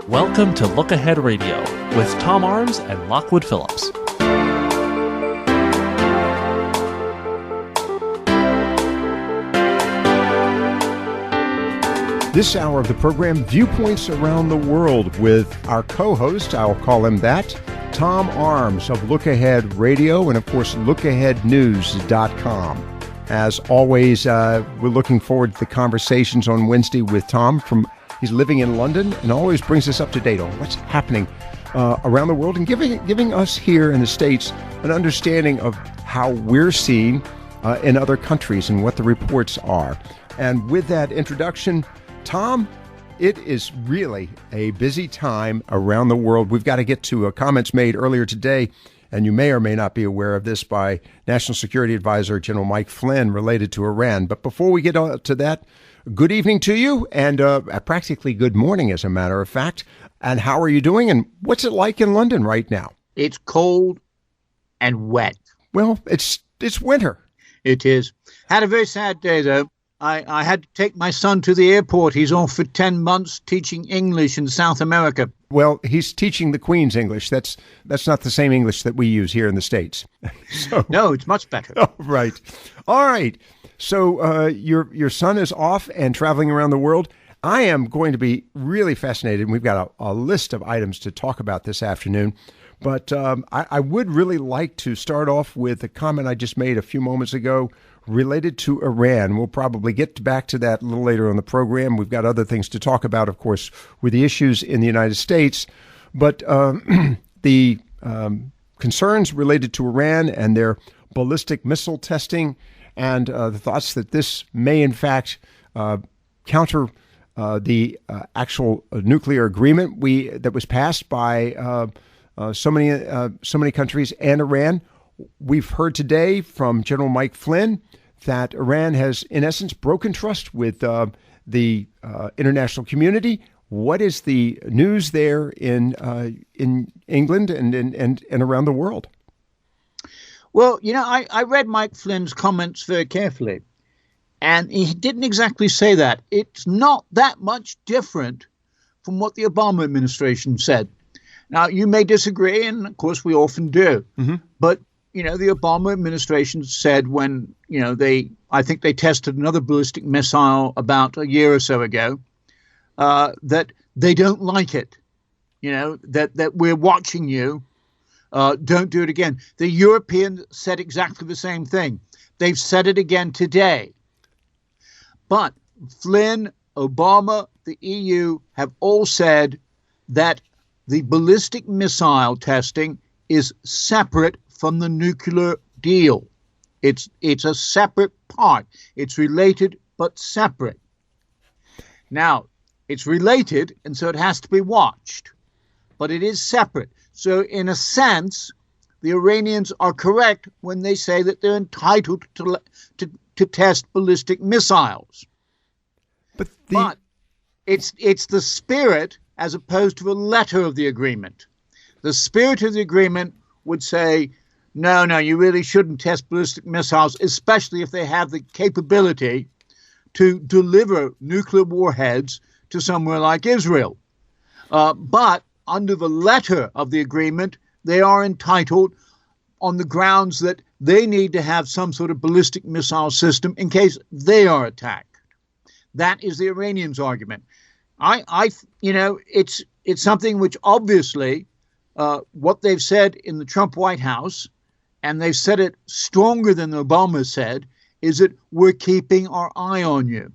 Welcome to Look Ahead Radio with Tom Arms and Lockwood Phillips. This hour of the program, Viewpoints Around the World, with our co-host, I'll call him that, Tom Arms of Look Ahead Radio, and of course, LookAheadNews.com. As always, we're looking forward to the conversations on Wednesday with Tom. He's living in London and always brings us up to date on what's happening around the world and giving us here in the States an understanding of how we're seen in other countries and what the reports are. And with that introduction, Tom, it is really a busy time around the world. We've got to get to comments made earlier today, and you may or may not be aware of this, by National Security Advisor General Mike Flynn related to Iran. But before we get to that, good evening to you, and practically good morning, as a matter of fact. And how are you doing, and what's it like in London right now? It's cold and wet. Well, it's winter. It is. Had a very sad day, though. I had to take my son to the airport. He's off for 10 months teaching English in South America. Well, he's teaching the Queen's English. That's not the same English that we use here in the States. No, it's much better. Oh, right. All right. So your son is off and traveling around the world. I am going to be really fascinated, and we've got a list of items to talk about this afternoon. But I would really like to start off with a comment I just made a few moments ago related to Iran. We'll probably get back to that a little later on the program. We've got other things to talk about, of course, with the issues in the United States. But the concerns related to Iran and their ballistic missile testing, and the thoughts that this may, in fact, counter the actual nuclear agreement that was passed by so many countries and Iran. We've heard today from General Mike Flynn that Iran has, in essence, broken trust with the international community. What is the news there in England and around the world? Well, I read Mike Flynn's comments very carefully, and he didn't exactly say that. It's not that much different from what the Obama administration said. Now, you may disagree, and of course we often do, but the Obama administration said when, I think they tested another ballistic missile about a year or so ago, that they don't like it, that we're watching you, don't do it again. The Europeans said exactly the same thing. They've said it again today. But Flynn, Obama, the EU have all said that the ballistic missile testing is separate from the nuclear deal. It's a separate part. It's related but separate. Now, it's related, and so it has to be watched, but it is separate. So in a sense, the Iranians are correct when they say that they're entitled to test ballistic missiles. But it's the spirit as opposed to the letter of the agreement. The spirit of the agreement would say, no, you really shouldn't test ballistic missiles, especially if they have the capability to deliver nuclear warheads to somewhere like Israel. But under the letter of the agreement, they are entitled on the grounds that they need to have some sort of ballistic missile system in case they are attacked. That is the Iranians' argument. It's something which obviously what they've said in the Trump White House, and they've said it stronger than Obama said, is that we're keeping our eye on you.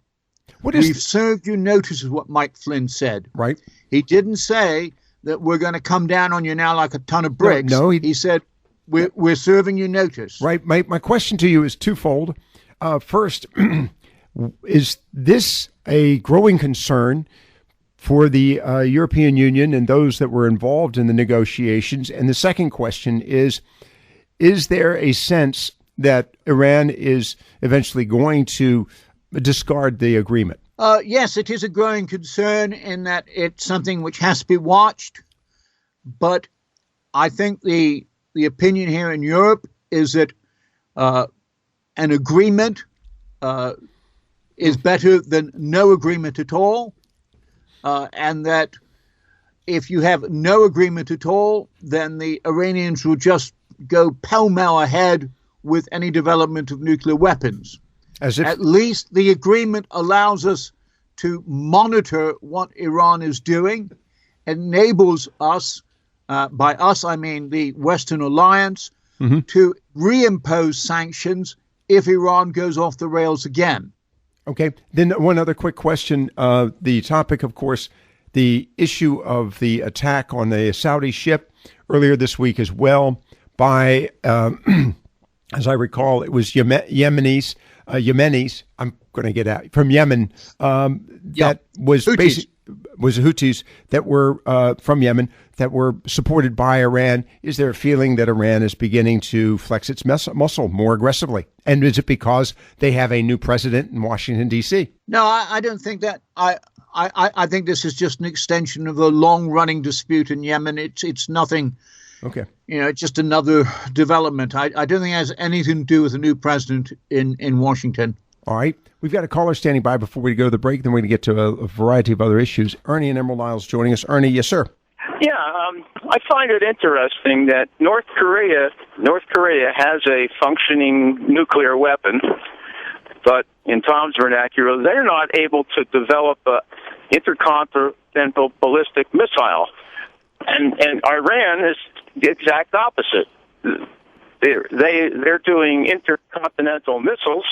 We've served you notice, is what Mike Flynn said. Right. He didn't say that we're going to come down on you now like a ton of bricks. No, he said we're serving you notice. Right. My question to you is twofold. First, is this a growing concern for the European Union and those that were involved in the negotiations? And the second question is there a sense that Iran is eventually going to discard the agreement? Yes, it is a growing concern in that it's something which has to be watched. But I think the opinion here in Europe is that an agreement is better than no agreement at all, and that if you have no agreement at all, then the Iranians will just go pell-mell ahead with any development of nuclear weapons. At least the agreement allows us to monitor what Iran is doing, enables us, by us I mean the Western Alliance, to reimpose sanctions if Iran goes off the rails again. Okay. Then one other quick question. The topic, of course, the issue of the attack on the Saudi ship earlier this week as well by, as I recall, it was Yemenis, I'm going to get out, from Yemen, that was basically was Houthis that were from Yemen that were supported by Iran. Is there a feeling that Iran is beginning to flex its muscle more aggressively? And is it because they have a new president in Washington, D.C.? No, I don't think that. I think this is just an extension of a long-running dispute in Yemen. It's nothing. Okay. It's just another development. I don't think it has anything to do with a new president in Washington. All right. We've got a caller standing by before we go to the break. Then we're going to get to a variety of other issues. Ernie in Emerald Isles joining us. Ernie, yes, sir. Yeah, I find it interesting that North Korea has a functioning nuclear weapon, but in Tom's vernacular, they're not able to develop an intercontinental ballistic missile. And Iran is the exact opposite. They're doing intercontinental missiles,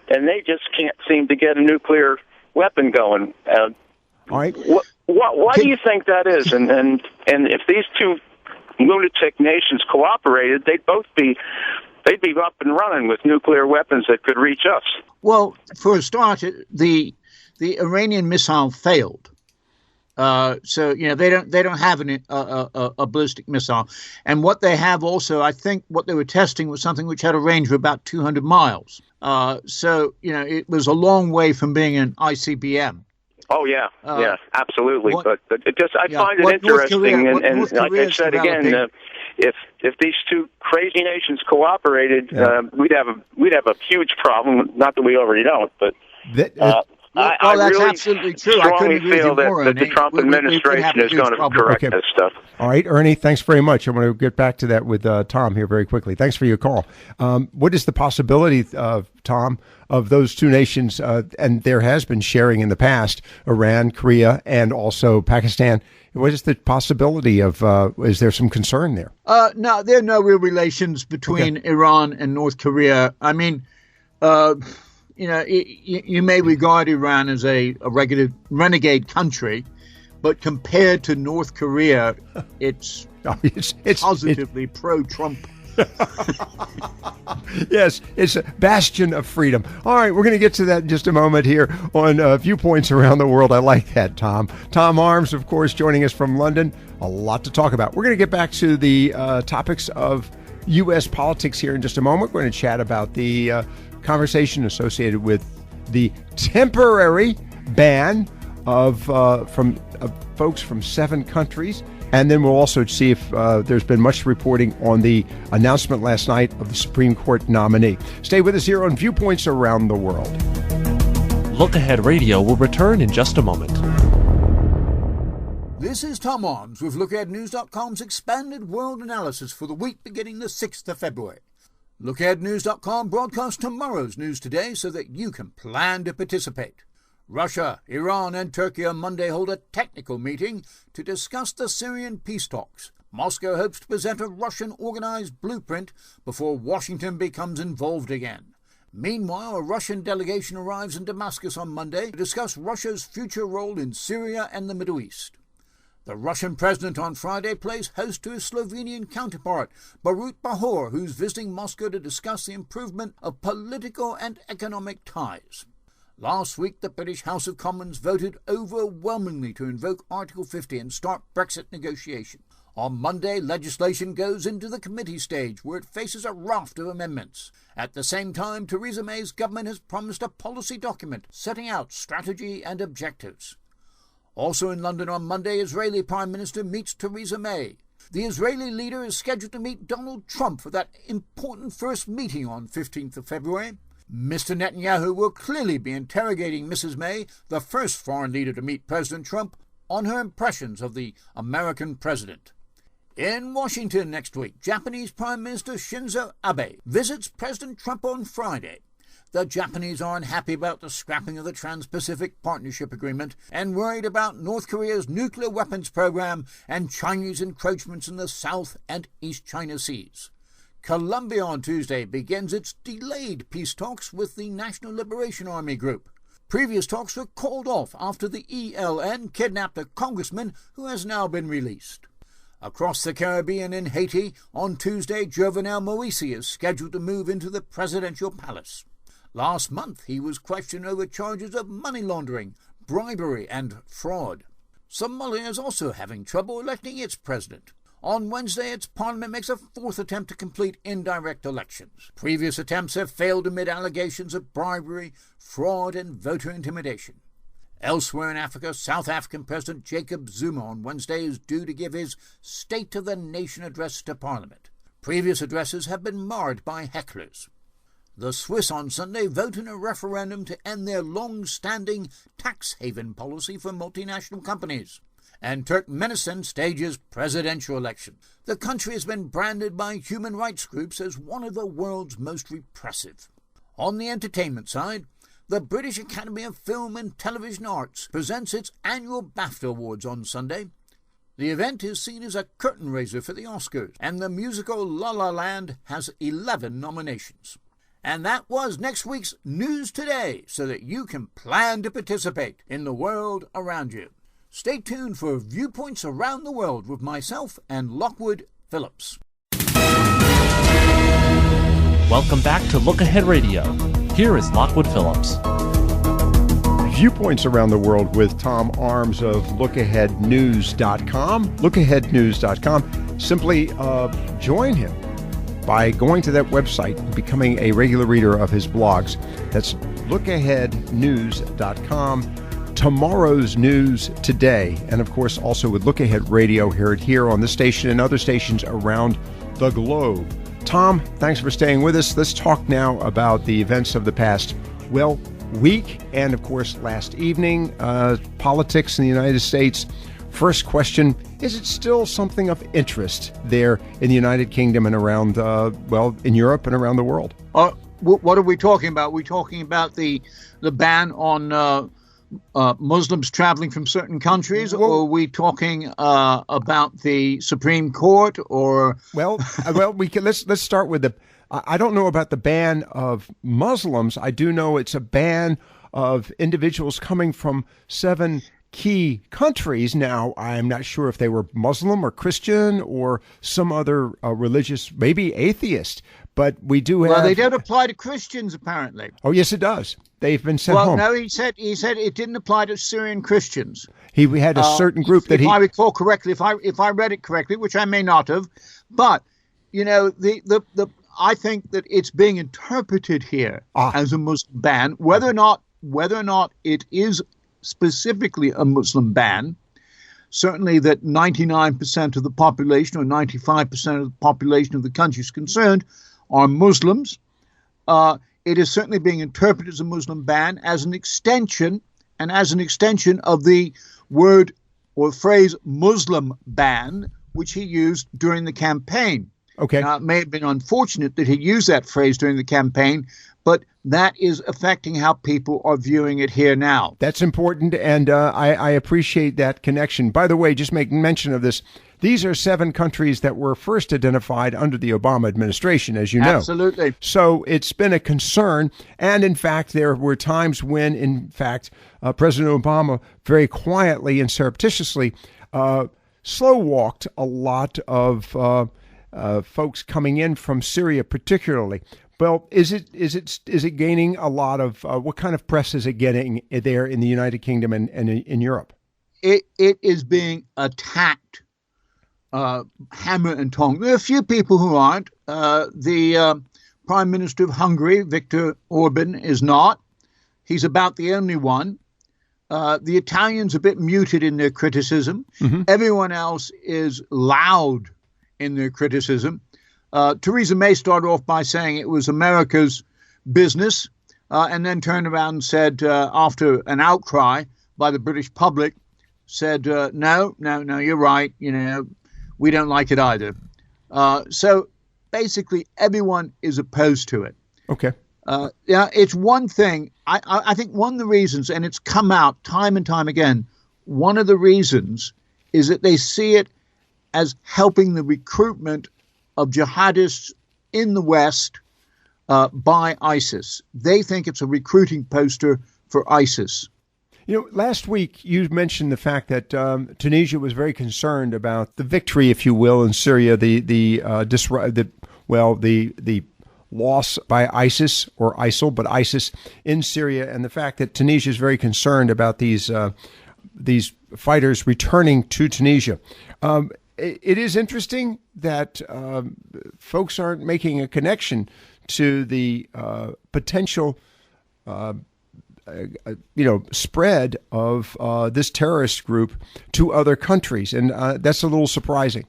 and they just can't seem to get a nuclear weapon going. All right. Why do you think that is? And if these two lunatic nations cooperated, they'd be up and running with nuclear weapons that could reach us. Well, for a start, the Iranian missile failed. So they don't have a ballistic missile, and what they have also, I think, what they were testing was something which had a range of about 200 miles. So it was a long way from being an ICBM. Oh yeah, absolutely. But I find it interesting, and like I said again, if these two crazy nations cooperated, we'd have a huge problem. Not that we already don't, but. I that's really absolutely true. strongly feel that the Trump administration is going to correct this stuff. All right, Ernie, thanks very much. I'm going to get back to that with Tom here very quickly. Thanks for your call. What is the possibility, Tom, of those two nations, and there has been sharing in the past, Iran, Korea, and also Pakistan. What is the possibility of, is there some concern there? No, there are no real relations between Iran and North Korea. I mean, you may regard Iran as a regular renegade country, but compared to North Korea, it's positively pro-Trump. Yes, it's a bastion of freedom. All right, we're going to get to that in just a moment here on Viewpoints Around the World. I like that, Tom. Tom Arms, of course, joining us from London. A lot to talk about. We're going to get back to the topics of U.S. politics here in just a moment. We're going to chat about the conversation associated with the temporary ban of folks from 7 countries. And then we'll also see if there's been much reporting on the announcement last night of the Supreme Court nominee. Stay with us here on Viewpoints Around the World. Look Ahead Radio will return in just a moment. This is Tom Arms with LookAheadNews.com's expanded world analysis for the week beginning the 6th of February. LookAheadNews.com broadcasts tomorrow's news today so that you can plan to participate. Russia, Iran and Turkey on Monday hold a technical meeting to discuss the Syrian peace talks. Moscow hopes to present a Russian organized blueprint before Washington becomes involved again. Meanwhile, a Russian delegation arrives in Damascus on Monday to discuss Russia's future role in Syria and the Middle East. The Russian president on Friday plays host to his Slovenian counterpart, Borut Pahor, who's visiting Moscow to discuss the improvement of political and economic ties. Last week, the British House of Commons voted overwhelmingly to invoke Article 50 and start Brexit negotiations. On Monday, legislation goes into the committee stage, where it faces a raft of amendments. At the same time, Theresa May's government has promised a policy document setting out strategy and objectives. Also in London on Monday, Israeli Prime Minister meets Theresa May. The Israeli leader is scheduled to meet Donald Trump for that important first meeting on 15th of February. Mr. Netanyahu will clearly be interrogating Mrs. May, the first foreign leader to meet President Trump, on her impressions of the American president. In Washington next week, Japanese Prime Minister Shinzo Abe visits President Trump on Friday. The Japanese are unhappy about the scrapping of the Trans-Pacific Partnership Agreement and worried about North Korea's nuclear weapons program and Chinese encroachments in the South and East China Seas. Colombia on Tuesday begins its delayed peace talks with the National Liberation Army Group. Previous talks were called off after the ELN kidnapped a congressman who has now been released. Across the Caribbean in Haiti, on Tuesday, Jovenel Moise is scheduled to move into the presidential palace. Last month, he was questioned over charges of money laundering, bribery, and fraud. Somalia is also having trouble electing its president. On Wednesday, its parliament makes a fourth attempt to complete indirect elections. Previous attempts have failed amid allegations of bribery, fraud, and voter intimidation. Elsewhere in Africa, South African President Jacob Zuma on Wednesday is due to give his State of the Nation address to Parliament. Previous addresses have been marred by hecklers. The Swiss on Sunday vote in a referendum to end their long-standing tax haven policy for multinational companies. And Turkmenistan stages presidential election. The country has been branded by human rights groups as one of the world's most repressive. On the entertainment side, the British Academy of Film and Television Arts presents its annual BAFTA Awards on Sunday. The event is seen as a curtain raiser for the Oscars, and the musical La La Land has 11 nominations. And that was next week's News Today, so that you can plan to participate in the world around you. Stay tuned for Viewpoints Around the World with myself and Lockwood Phillips. Welcome back to Look Ahead Radio. Here is Lockwood Phillips. Viewpoints Around the World with Tom Arms of LookAheadNews.com. LookAheadNews.com. Simply join him by going to that website and becoming a regular reader of his blogs. That's LookAheadNews.com. Tomorrow's news today. And of course, also with Look Ahead Radio, heard here on this station and other stations around the globe. Tom, thanks for staying with us. Let's talk now about the events of the past, week and, of course, last evening, politics in the United States. First question, is it still something of interest there in the United Kingdom and around, in Europe and around the world? What are we talking about? Are we talking about the ban on Muslims traveling from certain countries, or are we talking about the Supreme Court? Or we can let's start with the. I don't know about the ban of Muslims. I do know it's a ban of individuals coming from 7 key countries. Now, I'm not sure if they were Muslim or Christian or some other religious, maybe atheist. But we do have. Well, they don't apply to Christians, apparently. Oh, yes, it does. They've been sent home. Well, no, he said it didn't apply to Syrian Christians. He had a certain group that if I recall correctly, if I read it correctly, which I may not have, but I think that it's being interpreted here as a Muslim ban, whether or not it is specifically a Muslim ban. Certainly that 99% of the population or 95% of the population of the countries concerned are Muslims. It is certainly being interpreted as a Muslim ban as an extension of the word or phrase Muslim ban, which he used during the campaign. Okay. Now, it may have been unfortunate that he used that phrase during the campaign, but that is affecting how people are viewing it here now. That's important, and I appreciate that connection. By the way, just making mention of this, these are 7 countries that were first identified under the Obama administration, as you know. Absolutely. So it's been a concern, and in fact, there were times when, in fact, President Obama very quietly and surreptitiously slow-walked a lot of folks coming in from Syria, particularly. Well, is it gaining a lot of what kind of press is it getting there in the United Kingdom and in Europe? It is being attacked hammer and tong. There are a few people who aren't. The Prime Minister of Hungary, Viktor Orban, is not. He's about the only one. The Italians are a bit muted in their criticism. Mm-hmm. Everyone else is loud in their criticism. Theresa May started off by saying it was America's business, and then turned around and said, after an outcry by the British public, said, no, you're right. We don't like it either. So basically, everyone is opposed to it. Okay. It's one thing. I think one of the reasons, and it's come out time and time again, one of the reasons is that they see it as helping the recruitment of jihadists in the West by ISIS. They think it's a recruiting poster for ISIS. Last week you mentioned the fact that Tunisia was very concerned about the victory, if you will, in Syria, the loss by ISIS or ISIL, but ISIS in Syria, and the fact that Tunisia is very concerned about these fighters returning to Tunisia. It is interesting that folks aren't making a connection to the potential spread of this terrorist group to other countries, and that's a little surprising.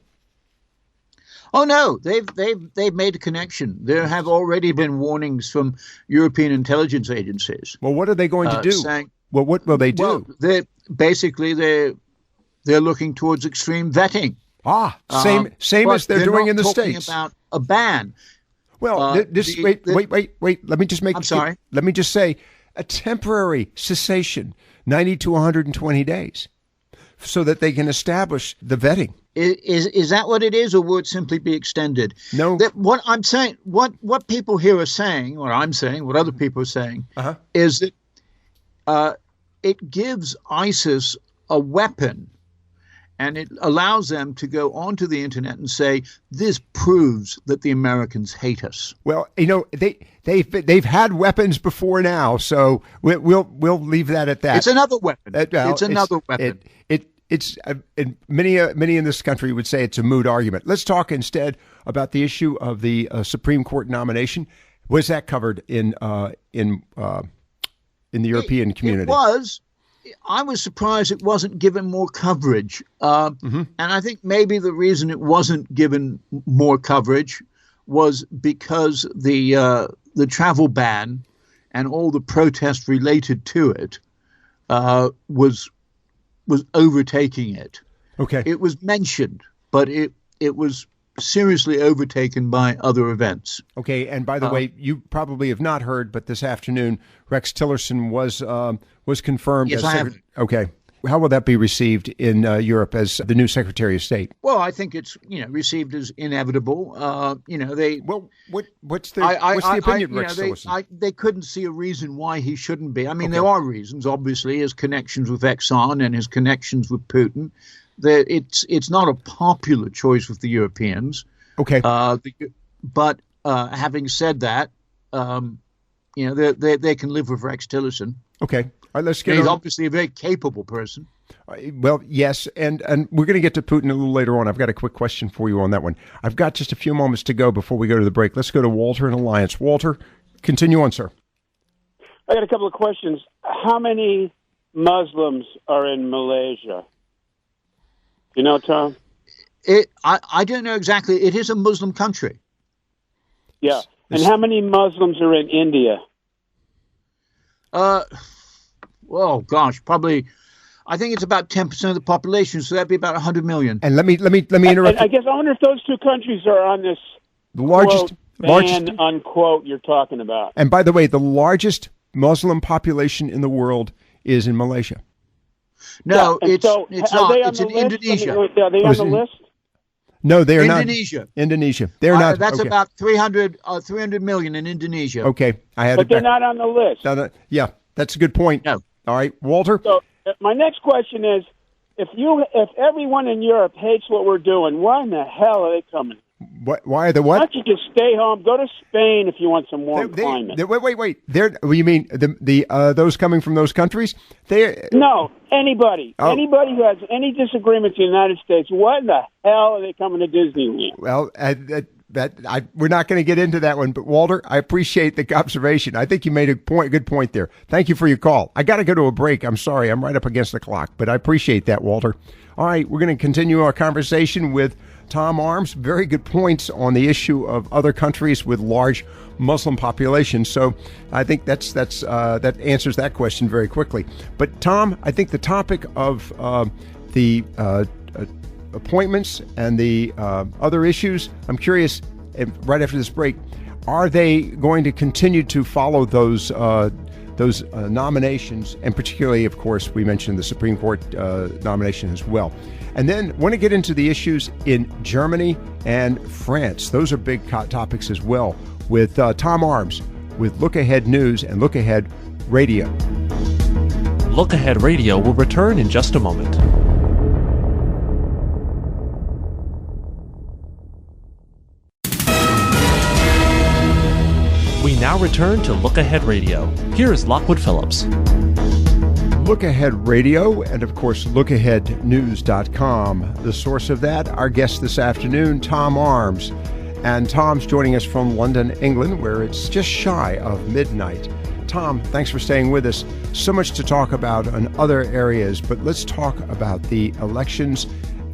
Oh no, they've made a connection. There have already been warnings from European intelligence agencies. Well, what are they going to do? What will they do? Well, they're looking towards extreme vetting. Same as they're doing in the States. About a ban. Well, wait. Let me just make. I'm sorry. Let me just say, a temporary cessation, 90 to 120 days, so that they can establish the vetting. Is that what it is, or will it simply be extended? No. What I'm saying, what people here are saying, or I'm saying, what other people are saying, is that it gives ISIS a weapon, and it allows them to go onto the internet and say, this proves that the Americans hate us. Well, they've had weapons before now, so we'll leave that at that. It's another weapon. It's another weapon. Many in this country would say it's a moot argument. Let's talk instead about the issue of the Supreme Court nomination. Was that covered in the European community? It was. I was surprised it wasn't given more coverage. And I think maybe the reason it wasn't given more coverage was because the travel ban and all the protest related to it was overtaking it. Okay. It was mentioned, but it was seriously overtaken by other events. Okay, and by the way, you probably have not heard, but this afternoon, Rex Tillerson was confirmed. Yes, I have. Okay. How will that be received in Europe as the new Secretary of State? Well, I think it's received as inevitable. What's the opinion, Rex Tillerson? They couldn't see a reason why he shouldn't be. I mean, There are reasons. Obviously, his connections with Exxon and his connections with Putin. It's not a popular choice with the Europeans. Okay. But having said that, they can live with Rex Tillerson. Okay. All right, let's get He's obviously a very capable person. Well, yes, and we're going to get to Putin a little later on. I've got a quick question for you on that one. I've got just a few moments to go before we go to the break. Let's go to Walter in Alliance. Walter, continue on, sir. I got a couple of questions. How many Muslims are in Malaysia? You know, Tom? I don't know exactly. It is a Muslim country. Yeah. And how many Muslims are in India? Probably. I think it's about 10% of the population, so that'd be about 100 million. And let me interrupt. And I guess I wonder if those two countries are on this largest unquote you're talking about. And by the way, the largest Muslim population in the world is in Malaysia. No, it's not. It's in Indonesia. Are they on the list? No, they are Indonesia. not. Indonesia. They're not. That's about 300 million in Indonesia. Okay, but they're not on the list. Yeah, that's a good point. No. All right, Walter. So my next question is, if everyone in Europe hates what we're doing, why in the hell are they coming? Why are the what? Why don't you just stay home? Go to Spain if you want some warm climate. Wait. You mean those coming from those countries? No, anybody. Oh. Anybody who has any disagreements in the United States, what the hell are they coming to Disneyland? Well, we're not going to get into that one, but Walter, I appreciate the observation. I think you made a good point there. Thank you for your call. I got to go to a break. I'm sorry. I'm right up against the clock, but I appreciate that, Walter. All right, we're going to continue our conversation with Tom Arms. Very good points on the issue of other countries with large Muslim populations. So I think that answers that question very quickly. But Tom, I think the topic of the appointments and the other issues. I'm curious, right after this break, are they going to continue to follow those nominations? And particularly, of course, we mentioned the Supreme Court nomination as well. And then want to get into the issues in Germany and France. Those are big topics as well, with Tom Arms with Look Ahead News and Look Ahead Radio. Look Ahead Radio will return in just a moment. We now return to Look Ahead Radio. Here is Lockwood Phillips. Look Ahead Radio and, of course, LookAheadNews.com. The source of that, our guest this afternoon, Tom Arms. And Tom's joining us from London, England, where it's just shy of midnight. Tom, thanks for staying with us. So much to talk about in other areas, but let's talk about the elections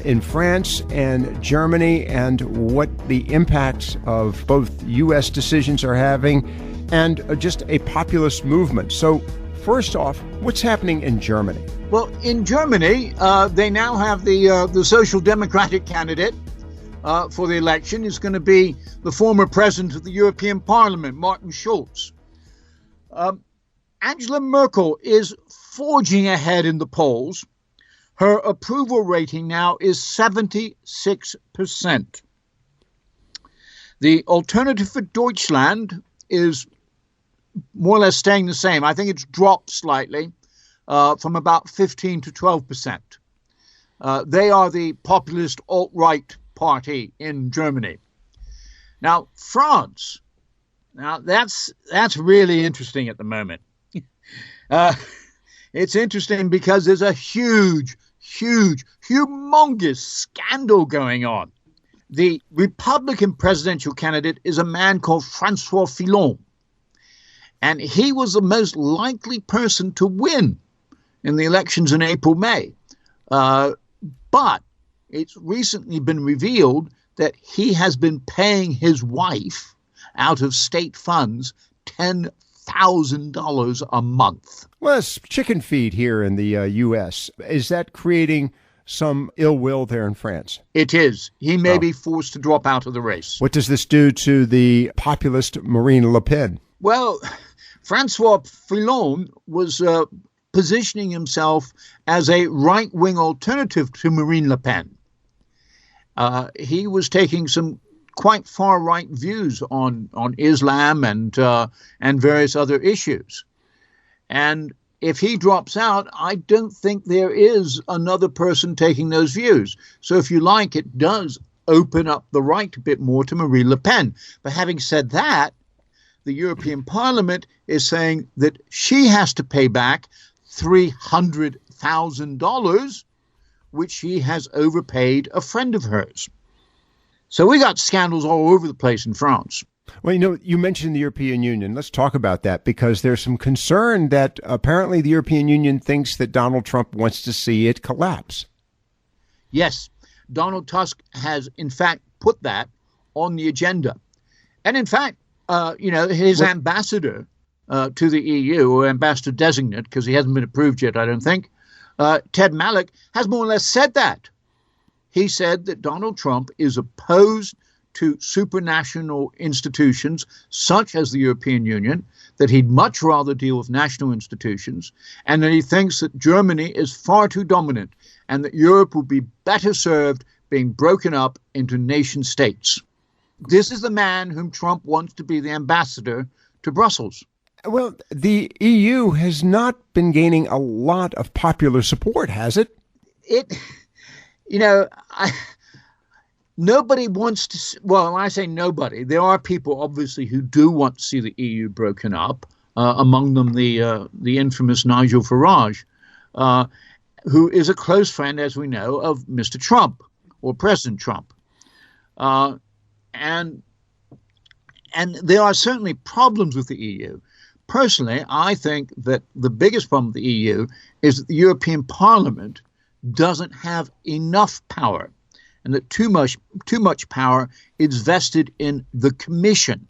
in France and Germany and what the impacts of both U.S. decisions are having and just a populist movement. So first off, what's happening in Germany? Well, in Germany, they now have the Social Democratic candidate for the election is going to be the former president of the European Parliament, Martin Schulz. Angela Merkel is forging ahead in the polls. Her approval rating now is 76%. The Alternative for Deutschland is more or less staying the same. I think it's dropped slightly from about 15 to 12%. They are the populist alt-right party in Germany. Now, France. Now, that's really interesting at the moment. It's interesting because there's a humongous scandal going on. The Republican presidential candidate is a man called François Fillon. And he was the most likely person to win in the elections in April-May. But it's recently been revealed that he has been paying his wife out of state funds $10,000 a month. Well, it's chicken feed here in the U.S. Is that creating some ill will there in France? It is. He may be forced to drop out of the race. What does this do to the populist Marine Le Pen? Well, François Fillon was positioning himself as a right-wing alternative to Marine Le Pen. He was taking some quite far-right views on Islam and various other issues. And if he drops out, I don't think there is another person taking those views. So if you like, it does open up the right a bit more to Marine Le Pen. But having said that, the European Parliament is saying that she has to pay back $300,000, which she has overpaid a friend of hers. So we got scandals all over the place in France. Well, you mentioned the European Union. Let's talk about that, because there's some concern that apparently the European Union thinks that Donald Trump wants to see it collapse. Yes, Donald Tusk has, in fact, put that on the agenda. And in fact, his ambassador to the EU, or ambassador designate, because he hasn't been approved yet, I don't think, Ted Malloch, has more or less said that. He said that Donald Trump is opposed to supranational institutions such as the European Union, that he'd much rather deal with national institutions, and that he thinks that Germany is far too dominant and that Europe would be better served being broken up into nation states. This is the man whom Trump wants to be the ambassador to Brussels. Well, the EU has not been gaining a lot of popular support, has it? Nobody wants to, well, when I say nobody, there are people obviously who do want to see the EU broken up, among them the infamous Nigel Farage, who is a close friend, as we know, of Mr. Trump, or President Trump. And there are certainly problems with the EU. Personally, I think that the biggest problem with the EU is that the European Parliament doesn't have enough power, and that too much power is vested in the Commission.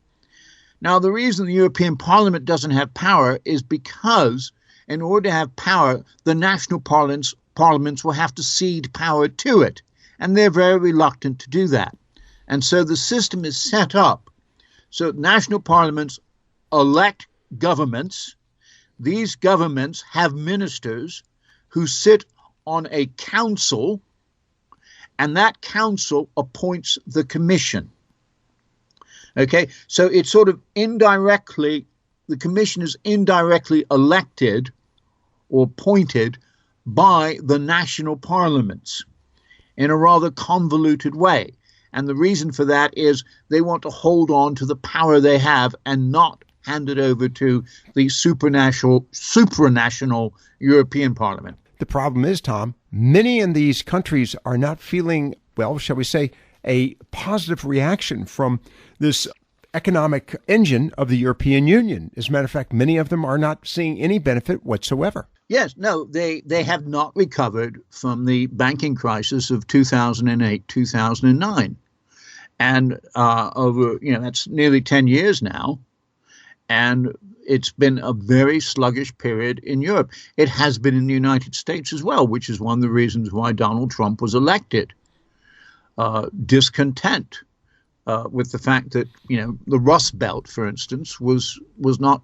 Now, the reason the European Parliament doesn't have power is because in order to have power, the national parliaments parliaments will have to cede power to it. And they're very reluctant to do that. And so the system is set up so national parliaments elect governments. These governments have ministers who sit on a council, and that council appoints the commission. Okay, so it's sort of indirectly, the commission is indirectly elected or appointed by the national parliaments in a rather convoluted way. And the reason for that is they want to hold on to the power they have and not hand it over to the supranational European Parliament. The problem is, Tom, many in these countries are not feeling, well, shall we say, a positive reaction from this economic engine of the European Union. As a matter of fact, many of them are not seeing any benefit whatsoever. Yes, no, they have not recovered from the banking crisis of 2008, 2009. And that's nearly 10 years now. And it's been a very sluggish period in Europe. It has been in the United States as well, which is one of the reasons why Donald Trump was elected. Discontent with the fact that, the Rust Belt, for instance, was not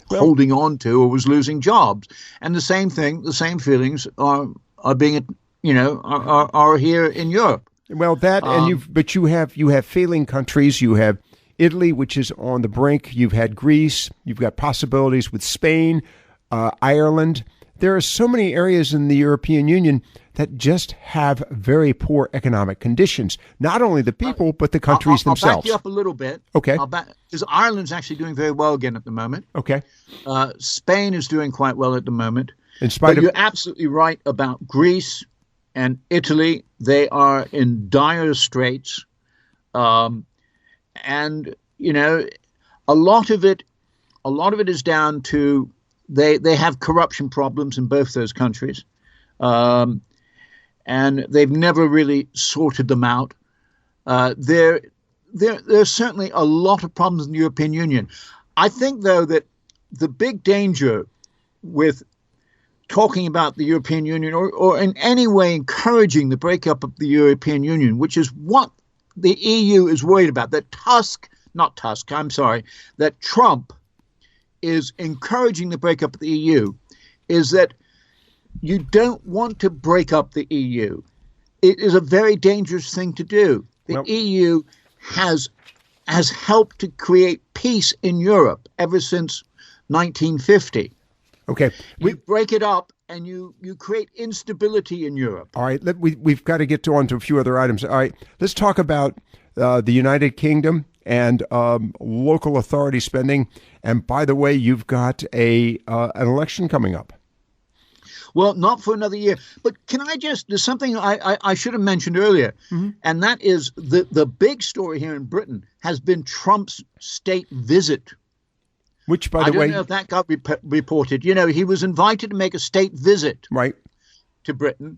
holding on to or was losing jobs. And the same feelings are being, are here in Europe. Well, that but you have failing countries. You have Italy, which is on the brink. You've had Greece. You've got possibilities with Spain, Ireland. There are so many areas in the European Union that just have very poor economic conditions. Not only the people, but the countries themselves. I'll back you up a little bit. Okay. Because Ireland's actually doing very well again at the moment. Okay. Spain is doing quite well at the moment. You're absolutely right about Greece and Italy. They are in dire straits. And, a lot of it is down to they have corruption problems in both those countries. And they've never really sorted them out. There's certainly a lot of problems in the European Union. I think, though, that the big danger with talking about the European Union or in any way encouraging the breakup of the European Union, which is what the EU is worried about, that Trump is encouraging the breakup of the EU, is that you don't want to break up the EU. It is a very dangerous thing to do. The EU has helped to create peace in Europe ever since 1950. Okay. You break it up and you create instability in Europe. All right. We've got to get on to a few other items. All right. Let's talk about the United Kingdom and local authority spending. And by the way, you've got an election coming up. Well, not for another year. But there's something I should have mentioned earlier, and that is the big story here in Britain has been Trump's state visit. Which, by the way, I don't know if that got reported. He was invited to make a state visit to Britain,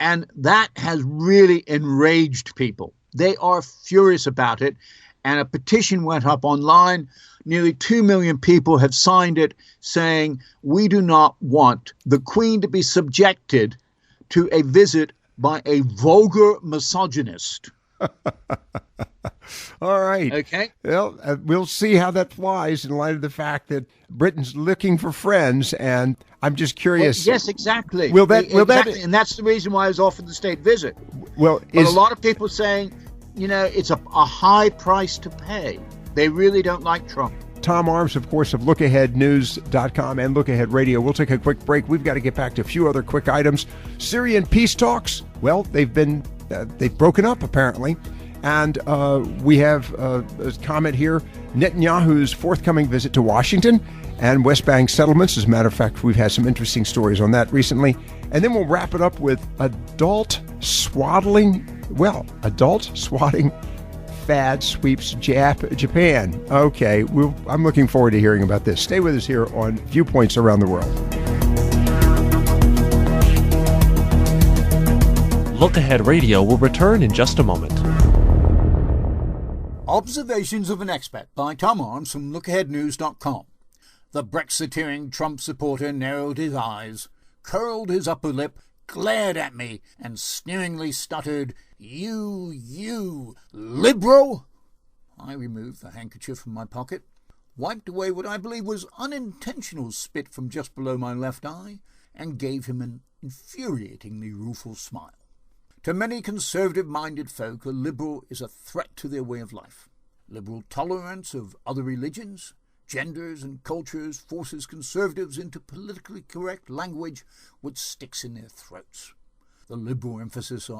and that has really enraged people. They are furious about it, and a petition went up online. Nearly 2 million people have signed it, saying we do not want the Queen to be subjected to a visit by a vulgar misogynist. All right. Okay. Well, we'll see how that flies in light of the fact that Britain's looking for friends, and I'm just curious. Well, yes, exactly. And that's the reason why I was offered the state visit. But a lot of people saying, it's a high price to pay. They really don't like Trump. Tom Arms, of course, of LookAheadNews.com and Look Ahead Radio. We'll take a quick break. We've got to get back to a few other quick items. Syrian peace talks. Well, they've broken up apparently, and we have a comment here: Netanyahu's forthcoming visit to Washington and West Bank settlements. As a matter of fact, we've had some interesting stories on that recently, and then we'll wrap it up with adult swatting fad sweeps Japan. Okay, I'm looking forward to hearing about this. Stay with us here on Viewpoints Around the World. Look Ahead Radio will return in just a moment. Observations of an Expert by Tom Arms from LookAheadNews.com. The Brexiteering Trump supporter narrowed his eyes, curled his upper lip, glared at me and sneeringly stuttered, You liberal!" I removed the handkerchief from my pocket, wiped away what I believe was unintentional spit from just below my left eye, and gave him an infuriatingly rueful smile. To many conservative-minded folk, a liberal is a threat to their way of life. Liberal tolerance of other religions, genders and cultures forces conservatives into politically correct language which sticks in their throats. The liberal emphasis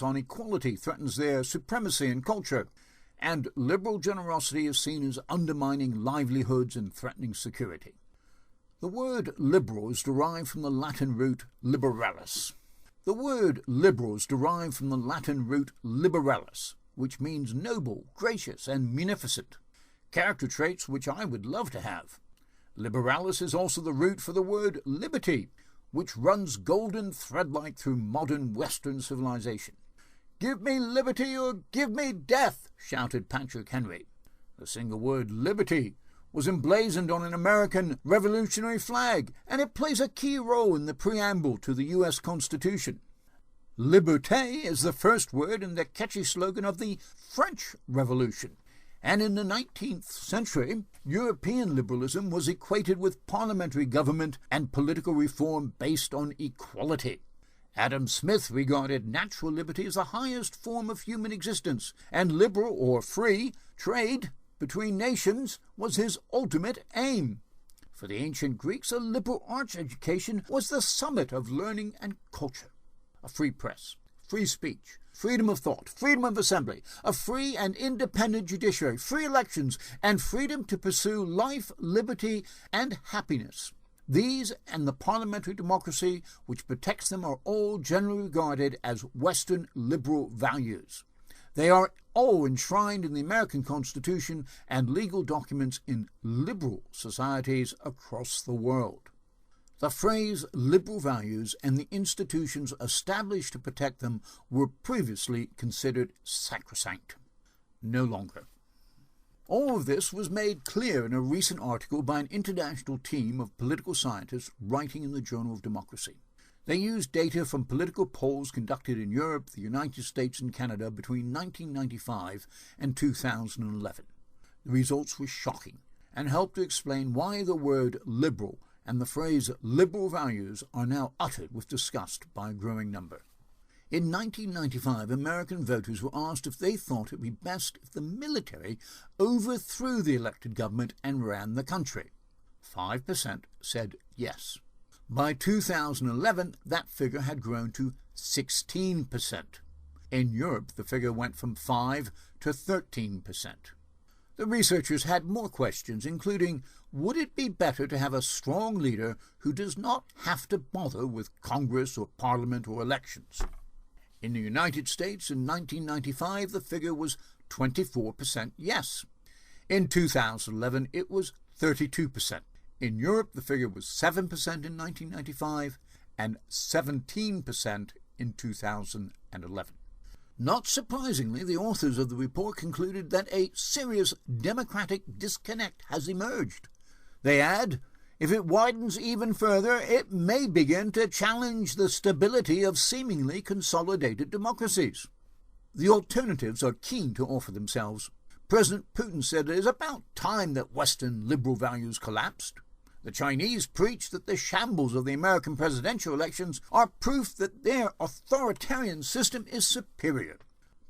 on equality threatens their supremacy and culture, and liberal generosity is seen as undermining livelihoods and threatening security. The word liberal is derived from the Latin root liberalis. Which means noble, gracious, and munificent, character traits which I would love to have. Liberalis is also the root for the word liberty, which runs golden thread-like through modern Western civilization. "Give me liberty or give me death," shouted Patrick Henry. The single word liberty was emblazoned on an American Revolutionary flag, and it plays a key role in the preamble to the U.S. Constitution. Liberté is the first word in the catchy slogan of the French Revolution, and in the 19th century, European liberalism was equated with parliamentary government and political reform based on equality. Adam Smith regarded natural liberty as the highest form of human existence, and liberal or free trade between nations was his ultimate aim. For the ancient Greeks, a liberal arts education was the summit of learning and culture. A free press, free speech, freedom of thought, freedom of assembly, a free and independent judiciary, free elections, and freedom to pursue life, liberty, and happiness. These and the parliamentary democracy which protects them are all generally regarded as Western liberal values. They are all enshrined in the American Constitution and legal documents in liberal societies across the world. The phrase liberal values and the institutions established to protect them were previously considered sacrosanct. No longer. All of this was made clear in a recent article by an international team of political scientists writing in the Journal of Democracy. They used data from political polls conducted in Europe, the United States, and Canada between 1995 and 2011. The results were shocking and helped to explain why the word liberal and the phrase liberal values are now uttered with disgust by a growing number. In 1995, American voters were asked if they thought it would be best if the military overthrew the elected government and ran the country. 5% said yes. By 2011, that figure had grown to 16%. In Europe, the figure went from 5 to 13%. The researchers had more questions, including, would it be better to have a strong leader who does not have to bother with Congress or Parliament or elections? In the United States in 1995, the figure was 24% yes. In 2011, it was 32%. In Europe, the figure was 7% in 1995 and 17% in 2011. Not surprisingly, the authors of the report concluded that a serious democratic disconnect has emerged. They add, if it widens even further, it may begin to challenge the stability of seemingly consolidated democracies. The alternatives are keen to offer themselves. President Putin said it is about time that Western liberal values collapsed. The Chinese preach that the shambles of the American presidential elections are proof that their authoritarian system is superior.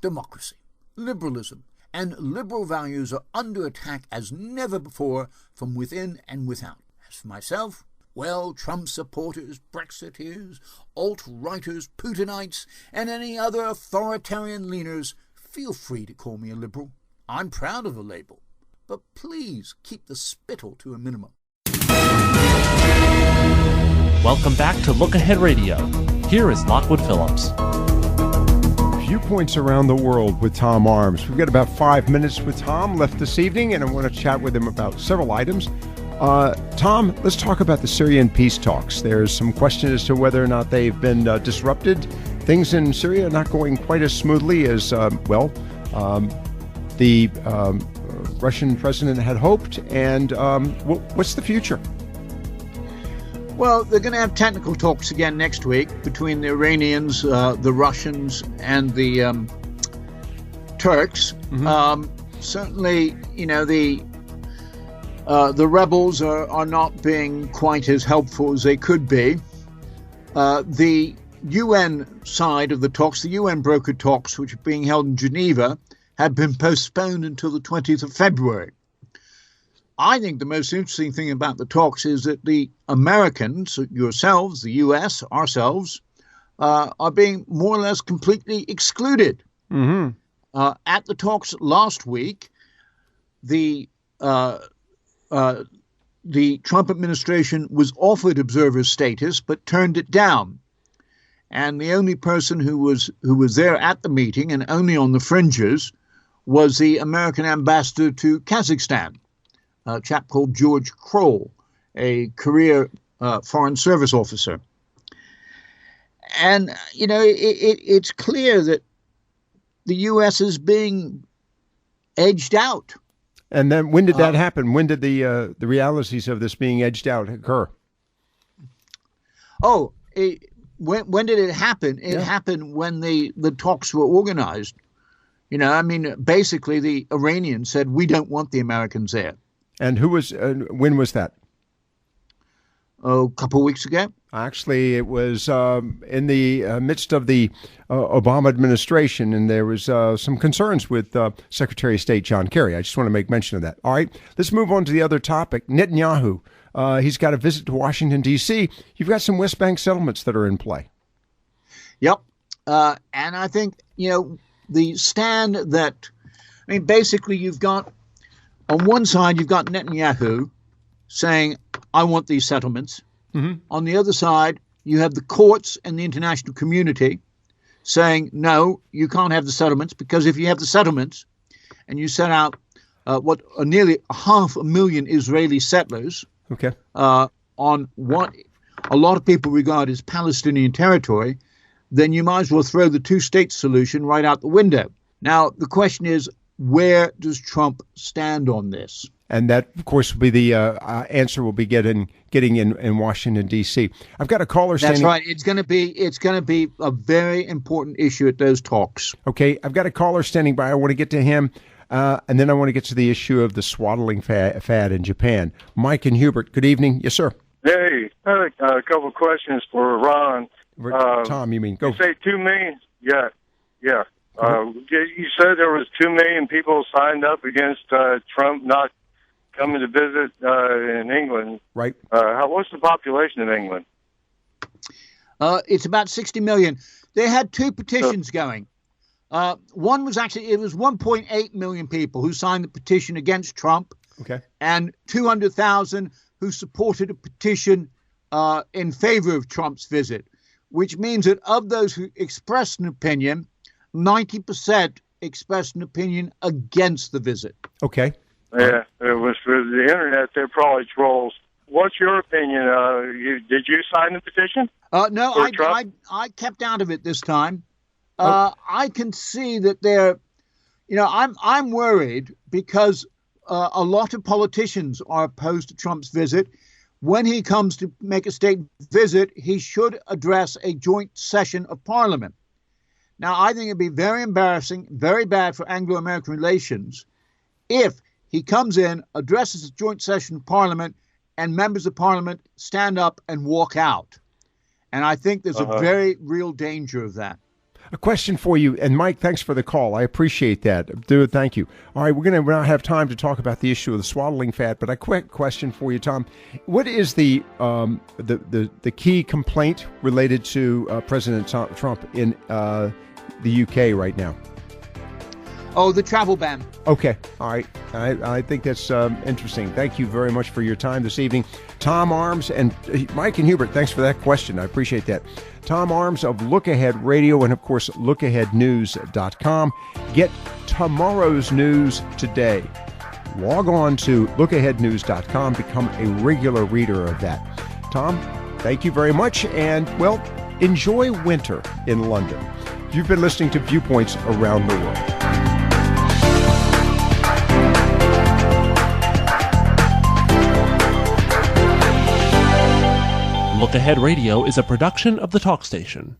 Democracy, liberalism, and liberal values are under attack as never before from within and without. As for myself, well, Trump supporters, Brexiteers, alt-righters, Putinites, and any other authoritarian leaners, feel free to call me a liberal. I'm proud of the label, but please keep the spittle to a minimum. Welcome back to Look Ahead Radio. Here is Lockwood Phillips. Viewpoints around the world with Tom Arms. We've got about 5 minutes with Tom left this evening, and I want to chat with him about several items. Tom, let's talk about the Syrian peace talks. There's some question as to whether or not they've been disrupted. Things in Syria are not going quite as smoothly as, the Russian president had hoped. And what's the future? Well, they're going to have technical talks again next week between the Iranians, the Russians, and the Turks. Certainly, the rebels are not being quite as helpful as they could be. The UN side of the talks, the UN brokered talks, which are being held in Geneva, have been postponed until the 20th of February. I think the most interesting thing about the talks is that the Americans, yourselves, the US, ourselves, are being more or less completely excluded. At the talks last week, the Trump administration was offered observer status but turned it down. And the only person who was there at the meeting and only on the fringes was the American ambassador to Kazakhstan, a chap called George Kroll, a career foreign service officer. And, it's clear that the U.S. is being edged out. And then when did that happen? When did the realities of this being edged out occur? When did it happen? It happened when the talks were organized. Basically the Iranians said, we don't want the Americans there. And when was that? A couple of weeks ago. Actually, it was in the midst of the Obama administration, and there was some concerns with Secretary of State John Kerry. I just want to make mention of that. All right, let's move on to the other topic. Netanyahu, he's got a visit to Washington, D.C. You've got some West Bank settlements that are in play. Yep. And I think, the stand that, basically you've got, on one side, you've got Netanyahu saying, I want these settlements. On the other side, you have the courts and the international community saying, no, you can't have the settlements, because if you have the settlements and you set out what are nearly 500,000 Israeli settlers on what a lot of people regard as Palestinian territory, then you might as well throw the two-state solution right out the window. Now, the question is, where does Trump stand on this? And that, of course, will be the answer we'll be getting in Washington, D.C. I've got a caller standing. That's right. It's going to be a very important issue at those talks. Okay. I've got a caller standing by. I want to get to him, and then I want to get to the issue of the swaddling fad in Japan. Mike and Hubert, good evening. Yes, sir. Hey, I had a couple of questions for Ron. Tom, you mean? Go. You say 2 million? Yeah. You said there was 2 million people signed up against Trump not coming to visit in England. Right. What's the population of England? It's about 60 million. They had 2 petitions going. One was it was 1.8 million people who signed the petition against Trump. Okay. And 200,000 who supported a petition in favor of Trump's visit, which means that of those who expressed an opinion, 90% expressed an opinion against the visit. Okay. Yeah, it was for the internet. They're probably trolls. What's your opinion? Did you sign the petition? No, I kept out of it this time. I can see that they're, I'm worried because a lot of politicians are opposed to Trump's visit. When he comes to make a state visit, he should address a joint session of Parliament. Now, I think it'd be very embarrassing, very bad for Anglo-American relations if he comes in, addresses a joint session of Parliament, and members of Parliament stand up and walk out. And I think there's a very real danger of that. A question for you, and Mike, thanks for the call. I appreciate that. Thank you. All right, we're going to not have time to talk about the issue of the swaddling fad, but a quick question for you, Tom. What is the key complaint related to President Trump in the UK right now? Oh, the travel ban. Okay. All right. I think that's interesting. Thank you very much for your time this evening. Tom Arms and Mike and Hubert, thanks for that question. I appreciate that. Tom Arms of LookAhead Radio and, of course, LookAheadNews.com. Get tomorrow's news today. Log on to LookAheadNews.com. Become a regular reader of that. Tom, thank you very much. And, well, enjoy winter in London. You've been listening to Viewpoints Around the World. Look Ahead Radio is a production of the Talk Station.